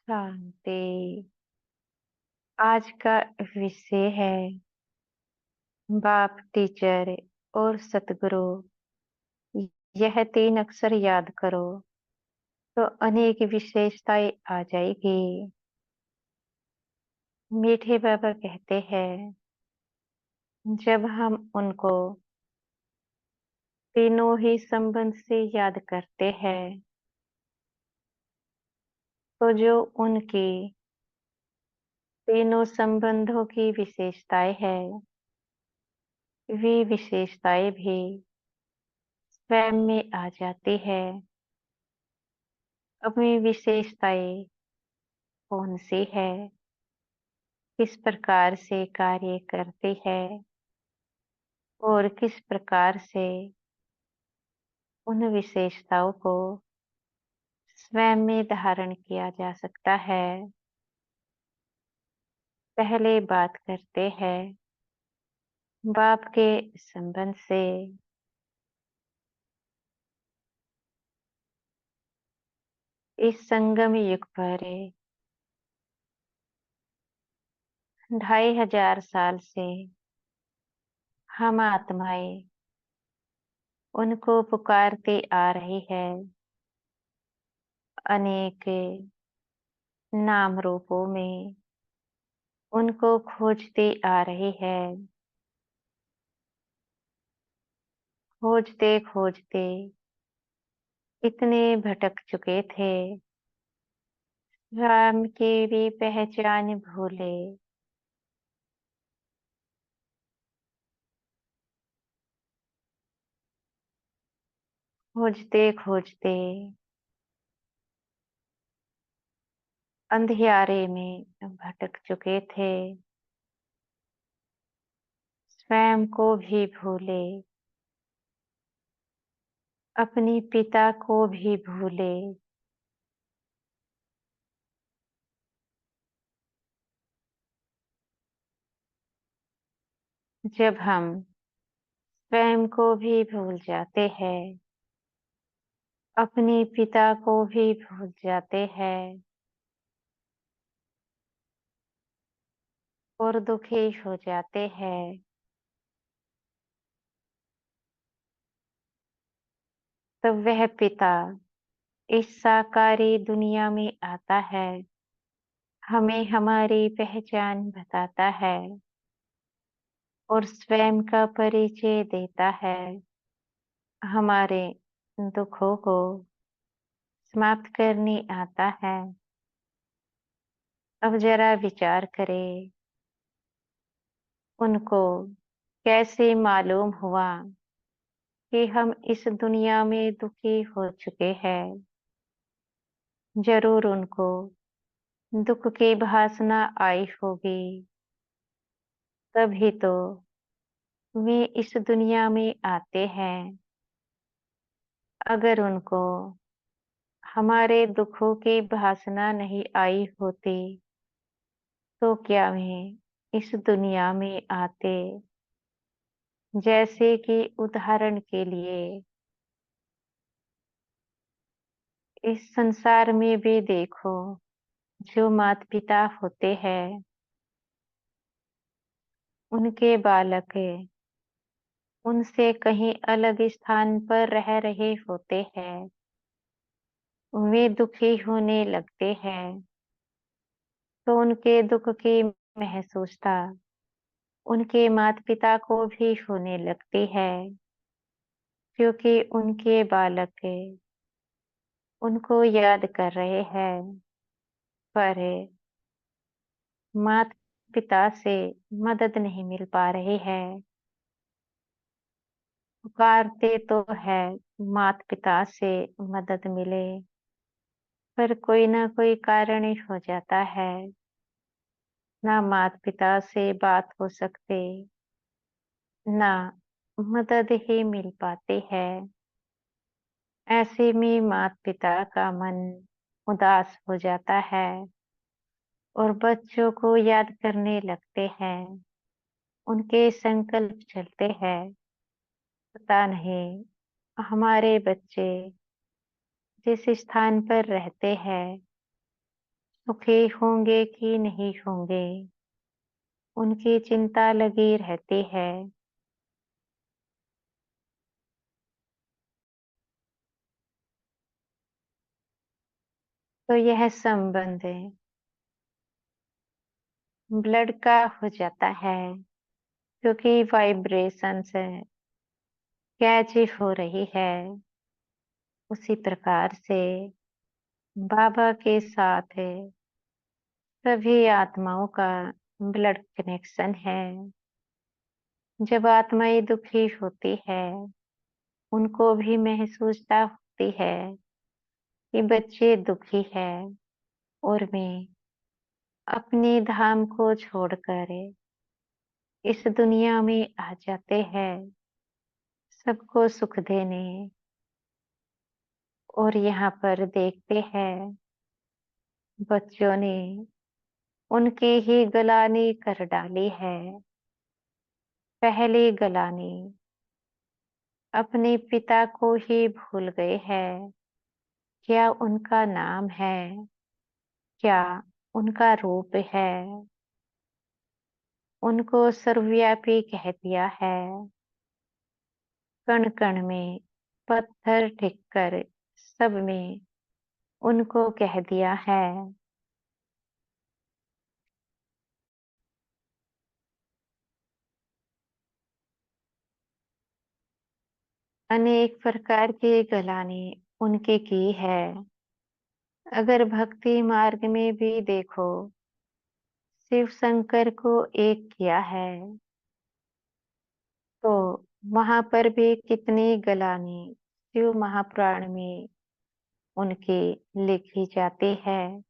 शांति। आज का विषय है बाप, टीचर और सतगुरु। यह तीन अक्षर याद करो तो अनेक विशेषताएं आ जाएगी। मीठे बाबा कहते हैं, जब हम उनको तीनों ही संबंध से याद करते हैं तो जो उनकी तीनों संबंधों की विशेषताएं हैं, वे विशेषताएं भी स्वयं में आ जाती है। अब वे विशेषताएं कौन सी है, किस प्रकार से कार्य करती है और किस प्रकार से उन विशेषताओं को स्वयं में धारण किया जा सकता है। पहले बात करते हैं बाप के संबंध से। इस संगम युग पर 2500 साल से हम आत्माएं उनको पुकारते आ रही है, अनेक नाम रूपों में उनको खोजते आ रही है। खोजते खोजते इतने भटक चुके थे, राम की भी पहचान भूले। खोजते खोजते अंधियारे में भटक चुके थे, स्वयं को भी भूले, अपने पिता को भी भूले। जब हम स्वयं को भी भूल जाते हैं, अपने पिता को भी भूल जाते हैं और दुखी हो जाते हैं, तब वह पिता इस साकारी दुनिया में आता है, हमें हमारी पहचान बताता है और स्वयं का परिचय देता है। हमारे दुखों को समाप्त करने आता है। अब जरा विचार करें, उनको कैसे मालूम हुआ कि हम इस दुनिया में दुखी हो चुके हैं। जरूर उनको दुख की भासना आई होगी, तभी तो वे इस दुनिया में आते हैं। अगर उनको हमारे दुखों की भासना नहीं आई होती तो क्या वे इस दुनिया में आते। जैसे कि उदाहरण के लिए इस संसार में भी देखो, जो माता पिता होते हैं उनके बालक उनसे कहीं अलग स्थान पर रह रहे होते हैं, वे दुखी होने लगते हैं तो उनके दुख की महसूसता उनके माता पिता को भी होने लगती है, क्योंकि उनके बालक उनको याद कर रहे हैं, पर माता पिता से मदद नहीं मिल पा रही है। पुकारते तो है माता पिता से मदद मिले, पर कोई ना कोई कारण ही हो जाता है, ना माता पिता से बात हो सकते, ना मदद ही मिल पाती है। ऐसे में माता पिता का मन उदास हो जाता है और बच्चों को याद करने लगते हैं, उनके संकल्प चलते हैं। पता नहीं हमारे बच्चे जिस स्थान पर रहते हैं सुखी होंगे कि नहीं होंगे, उनकी चिंता लगी रहती है। तो यह संबंध ब्लड का हो जाता है, क्योंकि वाइब्रेशंस कैच हो रही है। उसी प्रकार से बाबा के साथ सभी आत्माओं का ब्लड कनेक्शन है। जब आत्माएं दुखी होती है, उनको भी महसूसता होती है कि बच्चे दुखी है, और मैं अपने धाम को छोड़कर इस दुनिया में आ जाते हैं सबको सुख देने। और यहाँ पर देखते हैं बच्चों ने उनकी ही गलानी कर डाली है। पहली गलानी अपने पिता को ही भूल गए हैं। क्या उनका नाम है, क्या उनका रूप है। उनको सर्वव्यापी कह दिया है। कण कण में पत्थर टिक कर सब में उनको कह दिया है। अनेक प्रकार की गलानी उनकी की है। अगर भक्ति मार्ग में भी देखो, शिव शंकर को एक किया है, तो वहां पर भी कितनी गलानी शिव महापुराण में उनकी लिखी जाती है।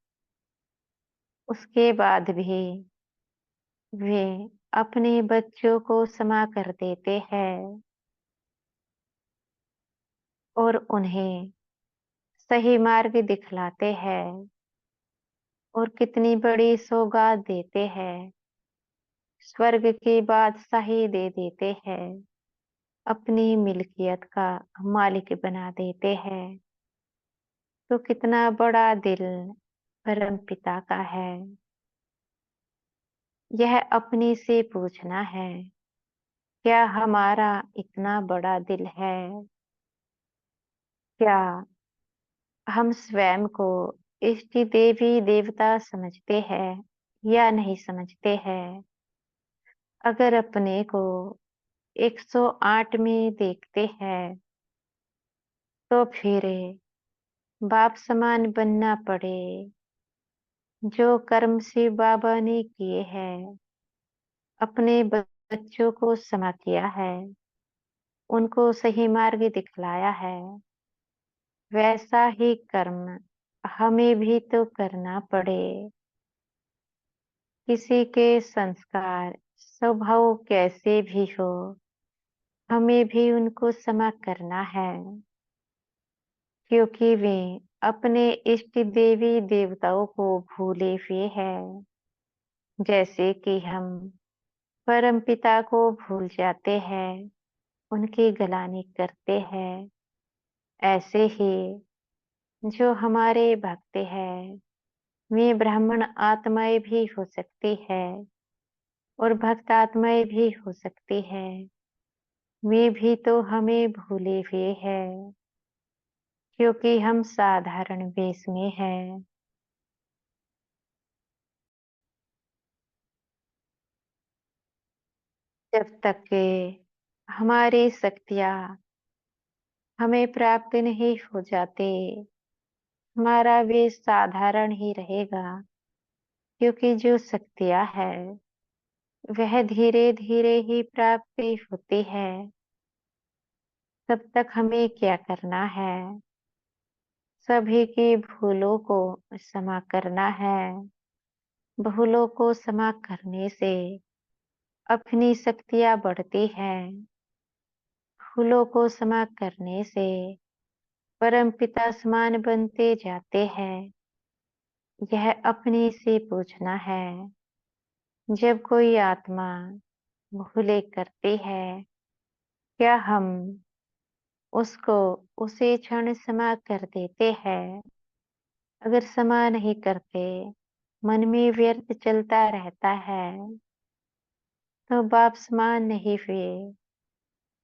उसके बाद भी वे अपने बच्चों को क्षमा कर देते हैं और उन्हें सही मार्ग दिखलाते हैं, और कितनी बड़ी सौगात देते हैं। स्वर्ग की बादशाही दे देते हैं, अपनी मिल्कियत का मालिक बना देते हैं। तो कितना बड़ा दिल परम पिता का है। यह अपने से पूछना है, क्या हमारा इतना बड़ा दिल है? क्या हम स्वयं को इष्ट देवी देवता समझते हैं या नहीं समझते हैं? अगर अपने को 108 में देखते हैं, तो फिर बाप समान बनना पड़े। जो कर्म शिव बाबा ने किए हैं, अपने बच्चों को क्षमा किया है, उनको सही मार्ग दिखलाया है, वैसा ही कर्म हमें भी तो करना पड़े। किसी के संस्कार स्वभाव कैसे भी हो, हमें भी उनको क्षमा करना है, क्योंकि वे अपने इष्ट देवी देवताओं को भूले हुए हैं। जैसे कि हम परम पिता को भूल जाते हैं, उनकी गलानी करते हैं, ऐसे ही जो हमारे भक्त हैं, वे ब्राह्मण आत्माएं भी हो सकती है और भक्त आत्माएं भी हो सकती है, वे भी तो हमें भूले हुए हैं, क्योंकि हम साधारण वेश में हैं। जब तक के हमारी शक्तियां हमें प्राप्त नहीं हो जाते, हमारा वेश साधारण ही रहेगा, क्योंकि जो शक्तियां है वह धीरे धीरे ही प्राप्त होती है। तब तक हमें क्या करना है? सभी की भूलों को क्षमा करना है। भूलों को क्षमा करने से अपनी शक्तियां बढ़ती हैं। भूलों को क्षमा करने से परम पिता समान बनते जाते हैं। यह अपने से पूछना है। जब कोई आत्मा भूले करती है, क्या हम उसको उसी क्षण क्षमा कर देते हैं? अगर क्षमा नहीं करते, मन में व्यर्थ चलता रहता है तो बाप समान नहीं हुए।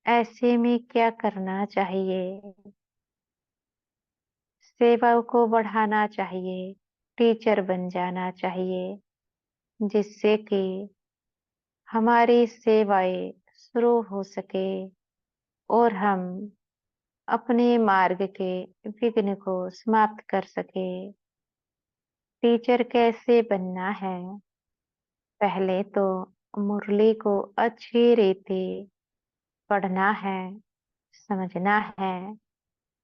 ऐसे में क्या करना चाहिए? सेवा को बढ़ाना चाहिए, टीचर बन जाना चाहिए, जिससे कि हमारी सेवाएं शुरू हो सके और हम अपने मार्ग के विघ्न को समाप्त कर सके। टीचर कैसे बनना है? पहले तो मुरली को अच्छी रीति पढ़ना है, समझना है,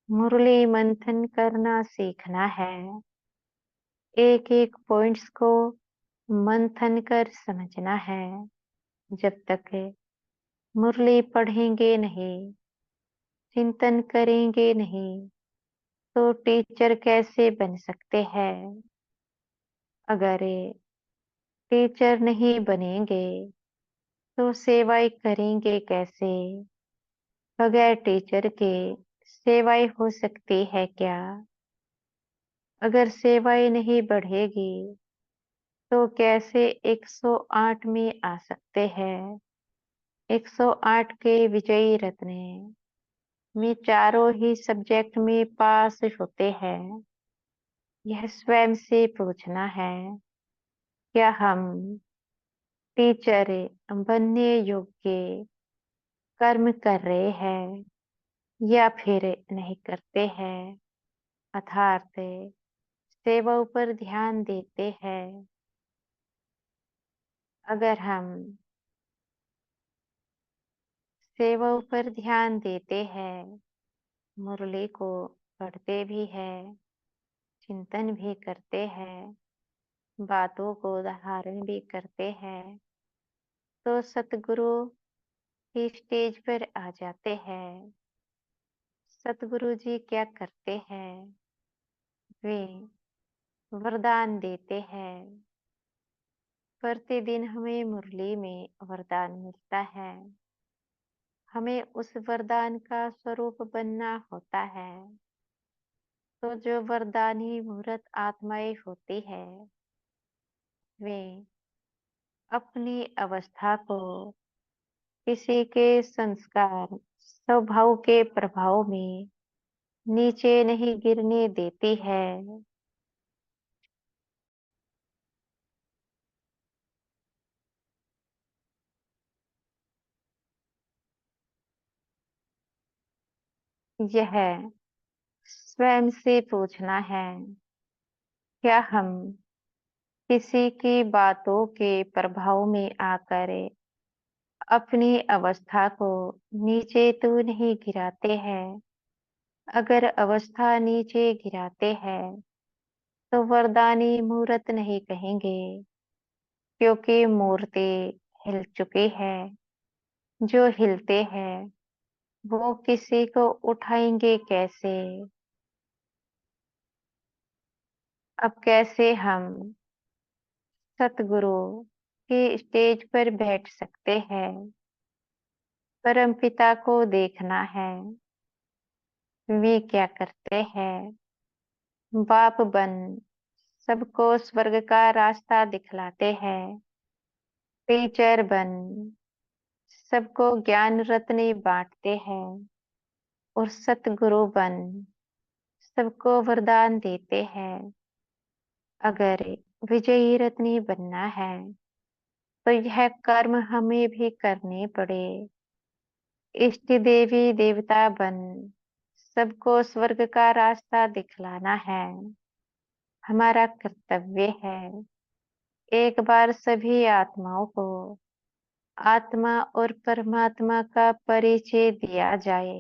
मुरली मंथन करना सीखना है। एक एक पॉइंट्स को मंथन कर समझना है। जब तक मुरली पढ़ेंगे नहीं, चिंतन करेंगे नहीं, तो टीचर कैसे बन सकते हैं? अगर टीचर नहीं बनेंगे तो सेवाएं करेंगे कैसे? बगैर टीचर के सेवाएं हो सकती है क्या? अगर सेवाएं नहीं बढ़ेगी तो कैसे 108 में आ सकते हैं? 108 के विजयी रत्न में चारों ही सब्जेक्ट में पास होते हैं। यह स्वयं से पूछना है, क्या हम टीचर बनने योग्य कर्म कर रहे हैं या फिर नहीं करते हैं? अर्थात सेवा पर ध्यान देते हैं। अगर हम सेवा पर ध्यान देते हैं, मुरली को पढ़ते भी हैं, चिंतन भी करते हैं, बातों को धारण भी करते हैं, तो सतगुरु की स्टेज पर आ जाते हैं। सतगुरु जी क्या करते हैं? वे वरदान देते हैं। प्रतिदिन हमें मुरली में वरदान मिलता है। हमें उस वरदान का स्वरूप बनना होता है। तो जो वरदानी मूर्त आत्माएं होती है, वे अपनी अवस्था को किसी के संस्कार स्वभाव के प्रभाव में नीचे नहीं गिरने देती है। यह स्वयं से पूछना है, क्या हम किसी की बातों के प्रभाव में आकर अपनी अवस्था को नीचे तो नहीं गिराते हैं? अगर अवस्था नीचे गिराते हैं तो वरदानी मूर्त नहीं कहेंगे, क्योंकि मूर्ति हिल चुकी है। जो हिलते हैं वो किसी को उठाएंगे कैसे? अब कैसे हम सतगुरु की स्टेज पर बैठ सकते हैं? परमपिता को देखना है, वे क्या करते हैं। बाप बन सबको स्वर्ग का रास्ता दिखलाते हैं। टीचर बन सबको ज्ञान रत्न बांटते हैं। और सतगुरु बन सबको वरदान देते हैं। अगर विजयी रत्नी बनना है तो यह कर्म हमें भी करने पड़े। इष्ट देवी देवता बन सबको स्वर्ग का रास्ता दिखलाना है, हमारा कर्तव्य है। एक बार सभी आत्माओं को आत्मा और परमात्मा का परिचय दिया जाए।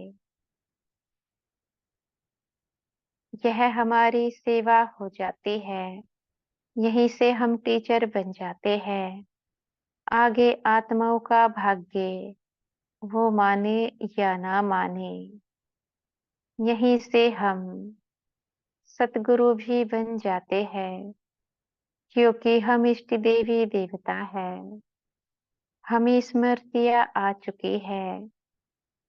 यह हमारी सेवा हो जाती है। यहीं से हम टीचर बन जाते हैं। आगे आत्माओं का भाग्य वो माने या ना माने, यहीं से हम सतगुरु भी बन जाते हैं, क्योंकि हम इष्ट देवी देवता है। हमें स्मृतियाँ आ चुकी है।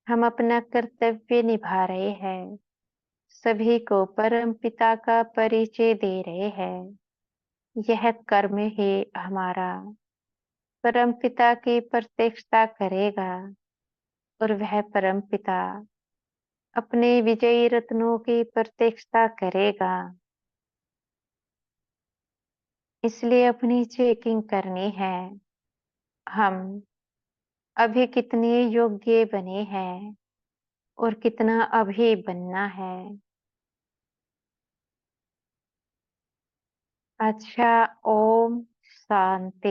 हम अपना कर्तव्य निभा रहे हैं। सभी को परम पिता का परिचय दे रहे हैं। यह कर्म ही हमारा परमपिता की प्रत्यक्षता करेगा और वह परमपिता अपने विजयी रत्नों की प्रत्यक्षता करेगा। इसलिए अपनी चेकिंग करनी है। हम अभी कितने योग्य बने हैं और कितना अभी बनना है। अच्छा, ओम शांति।